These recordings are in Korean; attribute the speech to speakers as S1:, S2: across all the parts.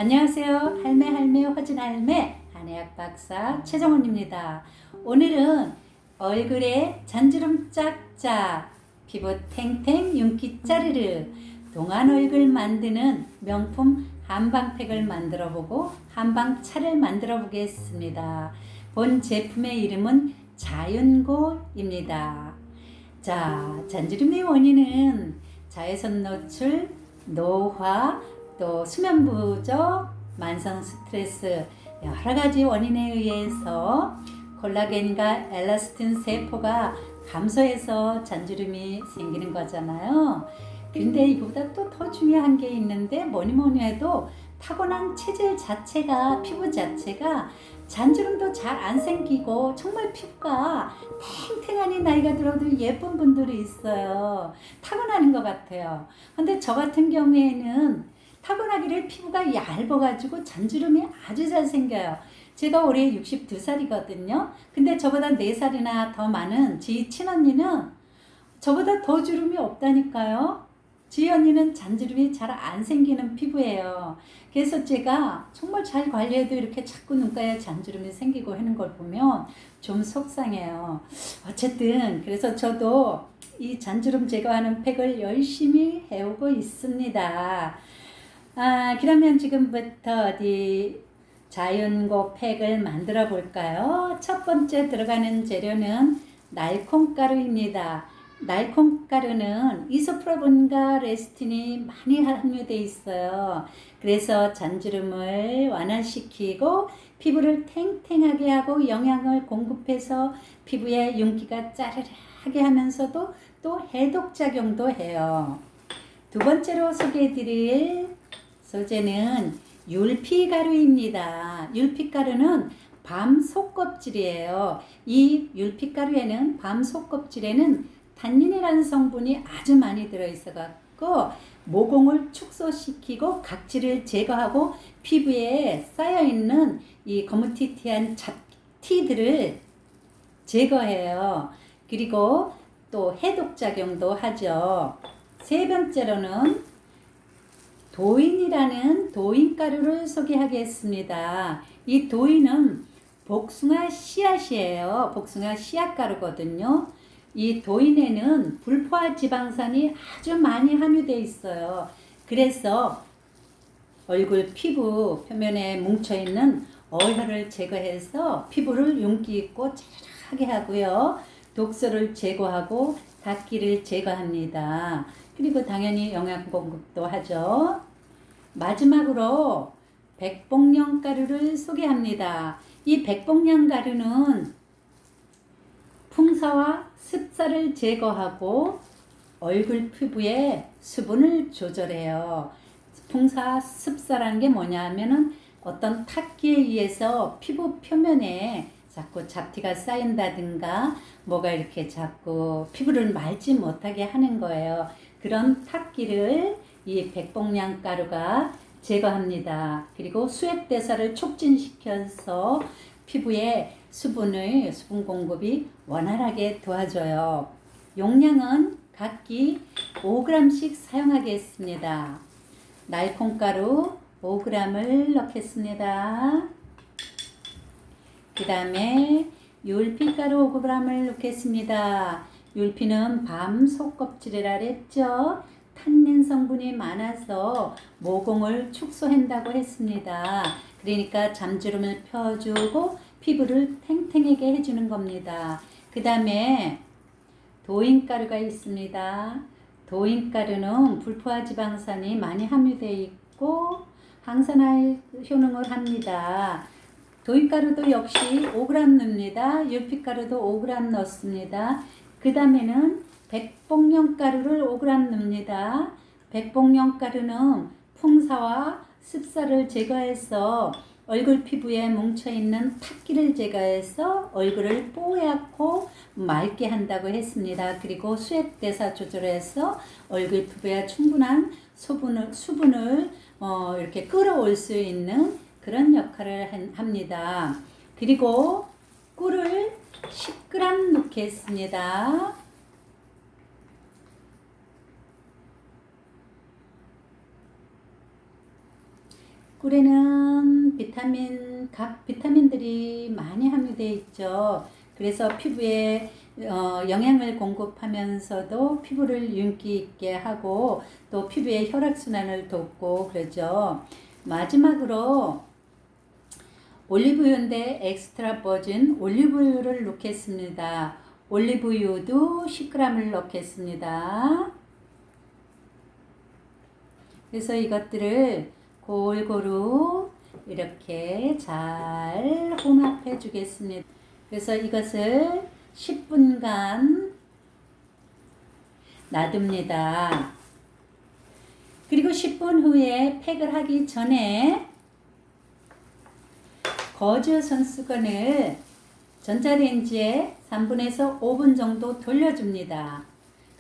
S1: 안녕하세요. 할매 허진 할매 한의학 박사 최정원입니다. 오늘은 얼굴에 잔주름 짝짝, 피부 탱탱, 윤기 짜르르, 동안 얼굴 만드는 명품 한방팩을 만들어 보고 한방차를 만들어 보겠습니다. 본 제품의 이름은 자윤고입니다. 자, 잔주름의 원인은 자외선 노출, 노화, 또 수면 부족, 만성 스트레스, 여러 가지 원인에 의해서 콜라겐과 엘라스틴 세포가 감소해서 잔주름이 생기는 거잖아요. 근데 이거보다 또 더 중요한 게 있는데 뭐니 해도 타고난 체질 자체가, 피부 자체가 잔주름도 잘 안 생기고 정말 피부가 탱탱하니 나이가 들어도 예쁜 분들이 있어요. 타고나는 것 같아요. 근데 저 같은 경우에는 타고나기를 피부가 얇아가지고 잔주름이 아주 잘 생겨요. 제가 올해 62살이거든요. 근데 저보다 4살이나 더 많은 제 친언니는 저보다 더 주름이 없다니까요. 지 언니는 잔주름이 잘 안 생기는 피부예요. 그래서 제가 정말 잘 관리해도 이렇게 자꾸 눈가에 잔주름이 생기고 하는 걸 보면 좀 속상해요. 어쨌든 그래서 저도 이 잔주름 제거하는 팩을 열심히 해오고 있습니다. 그러면 지금부터 어디 자윤고 팩을 만들어 볼까요? 첫 번째 들어가는 재료는 날콩가루입니다. 날콩가루는 이소프라본과 레시틴이 많이 함유되어 있어요. 그래서 잔주름을 완화시키고 피부를 탱탱하게 하고 영양을 공급해서 피부에 윤기가 짜르르하게 하면서도 또 해독작용도 해요. 두 번째로 소개해드릴 소재는 율피가루입니다. 율피가루는 밤 속껍질이에요. 이 율피가루에는 밤 속껍질에는 탄닌이라는 성분이 아주 많이 들어있어 갖고 모공을 축소시키고 각질을 제거하고 피부에 쌓여있는 이 거무튀튀한 잡티들을 제거해요. 그리고 또 해독작용도 하죠. 세 번째로는 도인이라는 도인가루를 소개하겠습니다. 이 도인은 복숭아 씨앗이에요. 복숭아 씨앗가루거든요. 이 도인에는 불포화 지방산이 아주 많이 함유되어 있어요. 그래서 얼굴 피부 표면에 뭉쳐있는 어혈을 제거해서 피부를 윤기 있고 짜르르하게 하고요. 독소를 제거하고 각기를 제거합니다. 그리고 당연히 영양 공급도 하죠. 마지막으로 백봉령가루를 소개합니다. 이 백봉령가루는 풍사와 습사를 제거하고 얼굴 피부에 수분을 조절해요. 풍사, 습사라는 게 뭐냐 하면은 어떤 탁기에 의해서 피부 표면에 자꾸 잡티가 쌓인다든가 뭐가 이렇게 자꾸 피부를 말지 못하게 하는 거예요. 그런 탁기를 이 백봉량가루가 제거합니다. 그리고 수액대사를 촉진시켜서 피부에 수분 공급이 원활하게 도와줘요. 용량은 각기 5g씩 사용하겠습니다. 날콩가루 5g을 넣겠습니다. 그 다음에 율피가루 5g을 넣겠습니다. 율피는 밤 속껍질이라 그랬죠. 탄닌 성분이 많아서 모공을 축소한다고 했습니다. 그러니까 잠주름을 펴주고 피부를 탱탱하게 해주는 겁니다. 그 다음에 도인가루가 있습니다. 도인가루는 불포화 지방산이 많이 함유되어 있고 항산화 효능을 합니다. 도인가루도 역시 5g 넣습니다. 율피가루도 5g 넣습니다. 그 다음에는 백봉령가루를 5g 넣습니다. 백봉령가루는 풍사와 습사를 제거해서 얼굴 피부에 뭉쳐있는 탁기를 제거해서 얼굴을 뽀얗고 맑게 한다고 했습니다. 그리고 수액대사 조절해서 얼굴 피부에 충분한 수분을 이렇게 끌어올 수 있는 그런 역할을 합니다. 그리고 꿀을 10g 넣겠습니다. 꿀에는 각 비타민들이 많이 함유되어 있죠. 그래서 피부에 영양을 공급하면서도 피부를 윤기 있게 하고 또 피부의 혈액순환을 돕고 그러죠. 마지막으로 올리브유인데 엑스트라 버진 올리브유를 넣겠습니다. 올리브유도 10g을 넣겠습니다. 그래서 이것들을 골고루 이렇게 잘 혼합해 주겠습니다. 그래서 이것을 10분간 놔둡니다. 그리고 10분 후에 팩을 하기 전에 거즈 손수건을 전자레인지에 3분에서 5분 정도 돌려줍니다.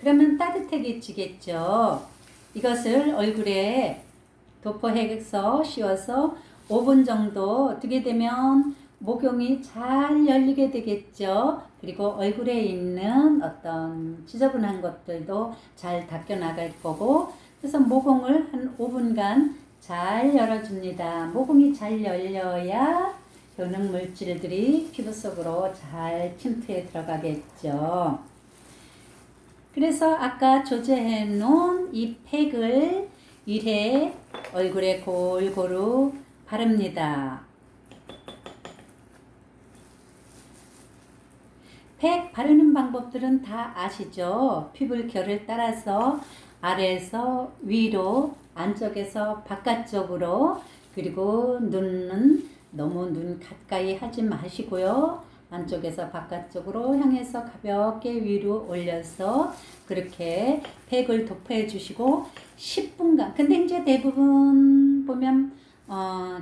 S1: 그러면 따뜻해지겠죠. 이것을 얼굴에 도포해서 씌워서 5분 정도 두게 되면 모공이 잘 열리게 되겠죠. 그리고 얼굴에 있는 어떤 지저분한 것들도 잘 닦여 나갈 거고, 그래서 모공을 한 5분간 잘 열어줍니다. 모공이 잘 열려야 효능 물질들이 피부 속으로 잘 침투해 들어가겠죠. 그래서 아까 조제해 놓은 이 팩을 1회 얼굴에 골고루 바릅니다. 팩 바르는 방법들은 다 아시죠? 피부결을 따라서 아래에서 위로, 안쪽에서 바깥쪽으로, 그리고 눈은 너무 눈 가까이 하지 마시고요. 안쪽에서 바깥쪽으로 향해서 가볍게 위로 올려서 그렇게 팩을 도포해 주시고 10분간. 근데 이제 대부분 보면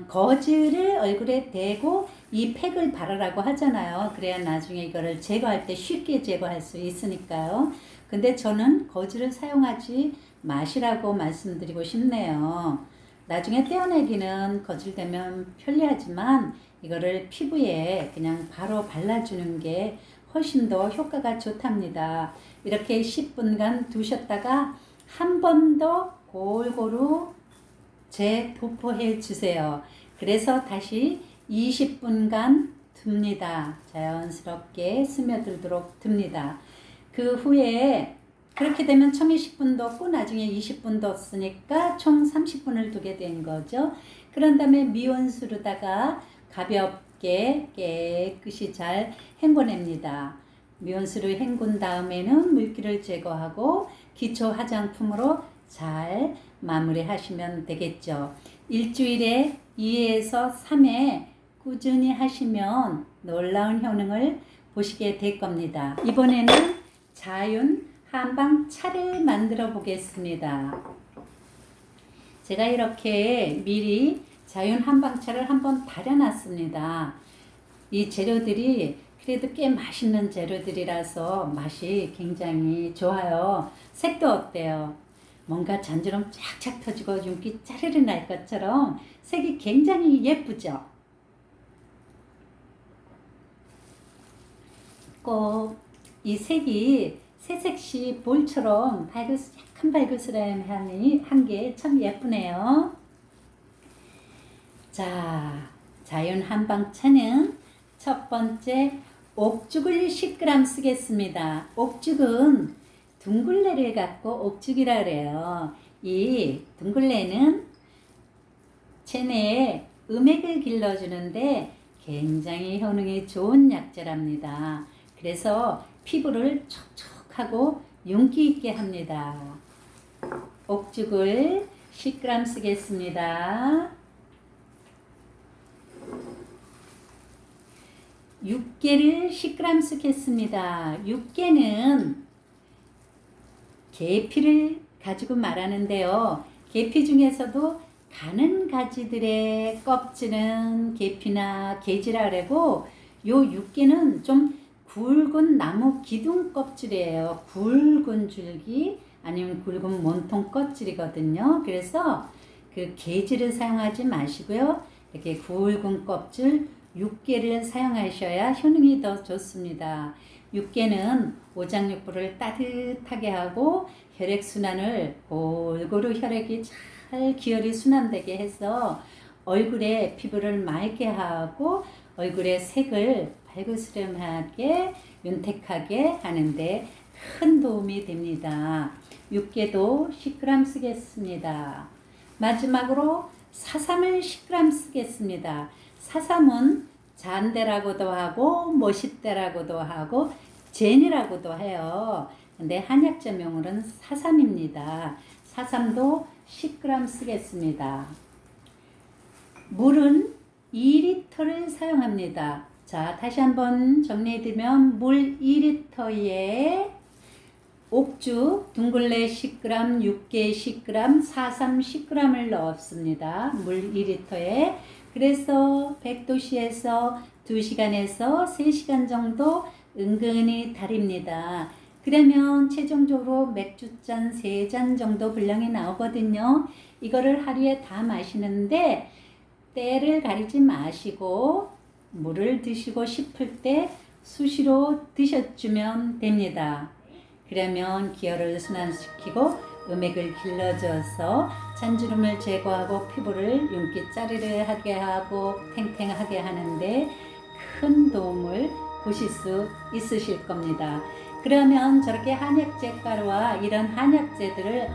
S1: 거즈를 얼굴에 대고 이 팩을 바르라고 하잖아요. 그래야 나중에 이거를 제거할 때 쉽게 제거할 수 있으니까요. 근데 저는 거즈를 사용하지 마시라고 말씀드리고 싶네요. 나중에 떼어내기는 거질되면 편리하지만 이거를 피부에 그냥 바로 발라주는 게 훨씬 더 효과가 좋답니다. 이렇게 10분간 두셨다가 한 번 더 골고루 재도포해 주세요. 그래서 다시 20분간 둡니다. 자연스럽게 스며들도록 둡니다. 그 후에 그렇게 되면 처음에 10분 뒀고 나중에 20분 뒀으니까 총 30분을 두게 된 거죠. 그런 다음에 미온수로다가 가볍게 깨끗이 잘 헹궈냅니다. 미온수로 헹군 다음에는 물기를 제거하고 기초 화장품으로 잘 마무리하시면 되겠죠. 일주일에 2에서 3회 꾸준히 하시면 놀라운 효능을 보시게 될 겁니다. 이번에는 자윤 한방 차를 만들어 보겠습니다. 제가 이렇게 미리 자윤 한방차를 한번 달여놨습니다. 이 재료들이 그래도 꽤 맛있는 재료들이라서 맛이 굉장히 좋아요. 색도 어때요? 뭔가 잔주름 쫙쫙 터지고 윤기 짜르르 날 것처럼 색이 굉장히 예쁘죠? 꼭 이 색이 새색시 볼처럼 약간 발그스한 게 참 예쁘네요. 자, 자윤 한방차는 첫 번째 옥죽을 10g 쓰겠습니다. 옥죽은 둥글레를 갖고 옥죽이라 그래요. 이 둥글레는 체내에 음액을 길러주는데 굉장히 효능이 좋은 약재랍니다. 그래서 피부를 촉촉하고 윤기 있게 합니다. 옥죽을 10g 쓰겠습니다. 육개를 10g 쓰겠습니다. 육개는 계피를 가지고 말하는데요. 계피 중에서도 가는 가지들의 껍질은 계피나 계지라 그러고 요 육개는 좀 굵은 나무 기둥 껍질이에요. 굵은 줄기 아니면 굵은 몸통 껍질이거든요. 그래서 그 계지를 사용하지 마시고요. 이렇게 굵은 껍질 육개를 사용하셔야 효능이 더 좋습니다. 육개는 오장육부를 따뜻하게 하고 혈액순환을 골고루 혈액이 잘 기혈이 순환되게 해서 얼굴에 피부를 맑게 하고 얼굴의 색을 발그스름하게 윤택하게 하는데 큰 도움이 됩니다. 육개도 10g 쓰겠습니다. 마지막으로 사삼을 10g 쓰겠습니다. 사삼은 잔대라고도 하고 모싯대라고도 하고 젠이라고도 해요. 근데 한약재명으로는 사삼입니다. 사삼도 10g 쓰겠습니다. 물은 2리터를 사용합니다. 자, 다시 한번 정리해드리면 물 2리터에 옥주 둥글레 10g, 육개 10g, 사삼 10g을 넣었습니다. 물 2리터에. 그래서 100도씨에서 2시간에서 3시간 정도 은근히 달입니다. 그러면 최종적으로 맥주잔 3잔 정도 분량이 나오거든요. 이거를 하루에 다 마시는데 때를 가리지 마시고 물을 드시고 싶을 때 수시로 드셔주면 됩니다. 그러면 기혈을 순환시키고 음액을 길러줘서 잔주름을 제거하고 피부를 윤기짜리르하게 하고 탱탱하게 하는데 큰 도움을 보실 수 있으실 겁니다. 그러면 저렇게 한약재 가루와 이런 한약재들을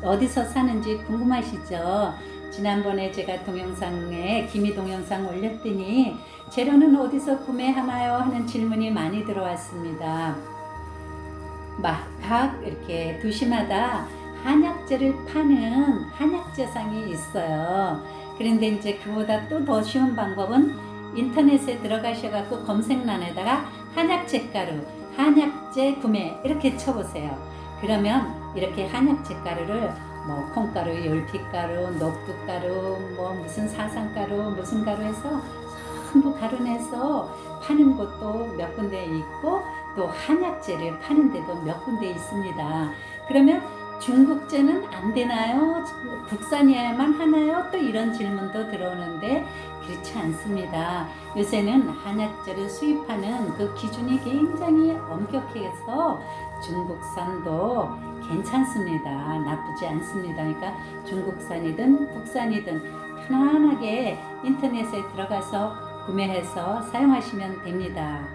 S1: 어디서 사는지 궁금하시죠? 지난번에 제가 동영상에 기미 동영상 올렸더니 재료는 어디서 구매하나요? 하는 질문이 많이 들어왔습니다. 각 이렇게 도시마다 한약재를 파는 한약재상이 있어요. 그런데 이제 그보다 또 더 쉬운 방법은 인터넷에 들어가셔갖고 검색란에다가 한약재 가루, 한약재 구매 이렇게 쳐보세요. 그러면 이렇게 한약재 가루를 뭐 콩가루, 열피가루, 녹두가루, 뭐 무슨 사상가루, 무슨 가루 해서 전부 가루 내서 파는 곳도 몇 군데 있고 또 한약재를 파는 데도 몇 군데 있습니다. 그러면 중국재는 안 되나요? 국산이야만 하나요? 또 이런 질문도 들어오는데 그렇지 않습니다. 요새는 한약재를 수입하는 그 기준이 굉장히 엄격해서 중국산도 괜찮습니다. 나쁘지 않습니다. 그러니까 중국산이든 국산이든 편안하게 인터넷에 들어가서 구매해서 사용하시면 됩니다.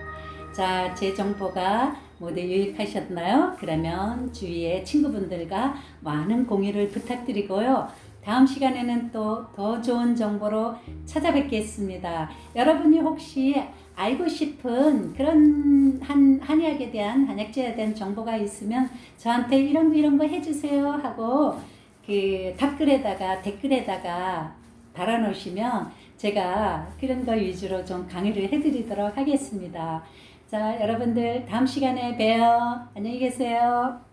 S1: 자, 제 정보가 모두 유익하셨나요? 그러면 주위의 친구분들과 많은 공유를 부탁드리고요. 다음 시간에는 또 더 좋은 정보로 찾아뵙겠습니다. 여러분이 혹시 알고 싶은 그런 한약에 대한, 한약재에 대한 정보가 있으면 저한테 이런 거 해주세요 하고 그 댓글에다가 달아놓으시면 제가 그런 거 위주로 좀 강의를 해드리도록 하겠습니다. 자, 여러분들 다음 시간에 봬요. 안녕히 계세요.